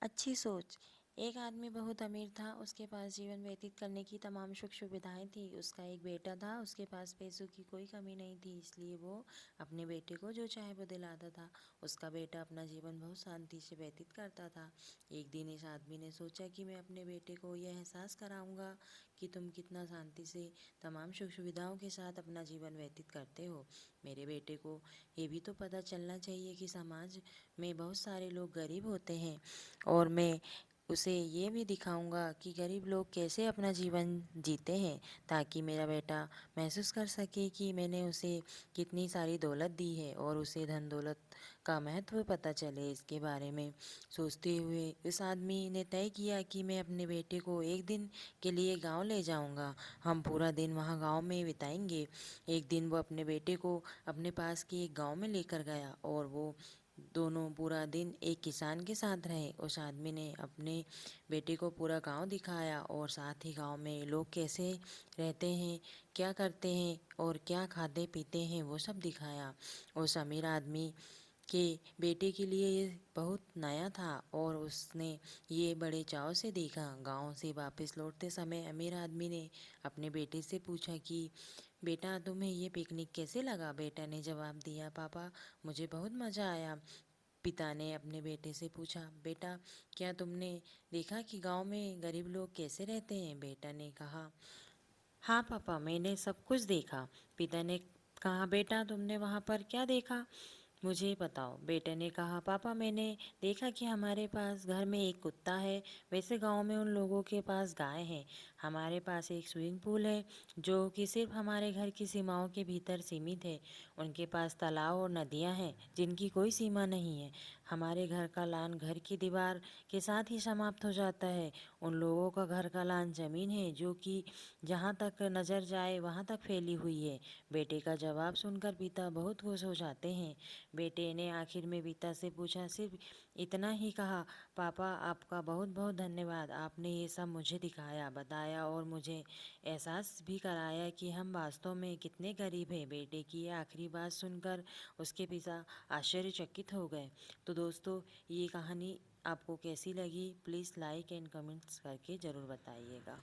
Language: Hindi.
अच्छी सोच। एक आदमी बहुत अमीर था। उसके पास जीवन व्यतीत करने की तमाम सुख सुविधाएं थी। उसका एक बेटा था। उसके पास पैसों की कोई कमी नहीं थी, इसलिए वो अपने बेटे को जो चाहे वो दिलाता था। उसका बेटा अपना जीवन बहुत शांति से व्यतीत करता था। एक दिन इस आदमी ने सोचा कि मैं अपने बेटे को यह एहसास कराऊंगा कि तुम कितना शांति से तमाम सुख सुविधाओं के साथ अपना जीवन व्यतीत करते हो। मेरे बेटे को ये भी तो पता चलना चाहिए कि समाज में बहुत सारे लोग गरीब होते हैं, और मैं उसे ये भी दिखाऊंगा कि गरीब लोग कैसे अपना जीवन जीते हैं, ताकि मेरा बेटा महसूस कर सके कि मैंने उसे कितनी सारी दौलत दी है और उसे धन दौलत का महत्व पता चले। इसके बारे में सोचते हुए इस आदमी ने तय किया कि मैं अपने बेटे को एक दिन के लिए गांव ले जाऊंगा। हम पूरा दिन वहां गांव में बिताएंगे। एक दिन वो अपने बेटे को अपने पास के एक गांव में लेकर गया और वो दोनों पूरा दिन एक किसान के साथ रहे। उस आदमी ने अपने बेटे को पूरा गांव दिखाया और साथ ही गांव में लोग कैसे रहते हैं, क्या करते हैं और क्या खाते पीते हैं, वो सब दिखाया। उस अमीर आदमी के बेटे के लिए ये बहुत नया था और उसने ये बड़े चाव से देखा। गांव से वापस लौटते समय अमीर आदमी ने अपने बेटे से पूछा कि बेटा, तुम्हें ये पिकनिक कैसे लगा? बेटा ने जवाब दिया, पापा, मुझे बहुत मज़ा आया। पिता ने अपने बेटे से पूछा, बेटा, क्या तुमने देखा कि गांव में गरीब लोग कैसे रहते हैं? बेटा ने कहा, हाँ पापा, मैंने सब कुछ देखा। पिता ने कहा, बेटा, तुमने वहाँ पर क्या देखा, मुझे बताओ। बेटे ने कहा, पापा, मैंने देखा कि हमारे पास घर में एक कुत्ता है। वैसे गांव में उन लोगों के पास गाय है। हमारे पास एक स्विमिंग पूल है जो कि सिर्फ हमारे घर की सीमाओं के भीतर सीमित है। उनके पास तालाब और नदियां हैं जिनकी कोई सीमा नहीं है। हमारे घर का लान घर की दीवार के साथ ही समाप्त हो जाता है। उन लोगों का घर का लान जमीन है जो कि जहाँ तक नज़र जाए वहाँ तक फैली हुई है। बेटे का जवाब सुनकर पिता बहुत खुश हो जाते हैं। बेटे ने आखिर में पिता से पूछा, सिर्फ इतना ही कहा? पापा, आपका बहुत बहुत धन्यवाद। आपने ये सब मुझे दिखाया, बताया और मुझे एहसास भी कराया कि हम वास्तव में कितने गरीब हैं। बेटे की ये आखिरी बात सुनकर उसके पिता आश्चर्यचकित हो गए। तो दोस्तों, ये कहानी आपको कैसी लगी? प्लीज़ लाइक एंड कमेंट्स करके ज़रूर बताइएगा।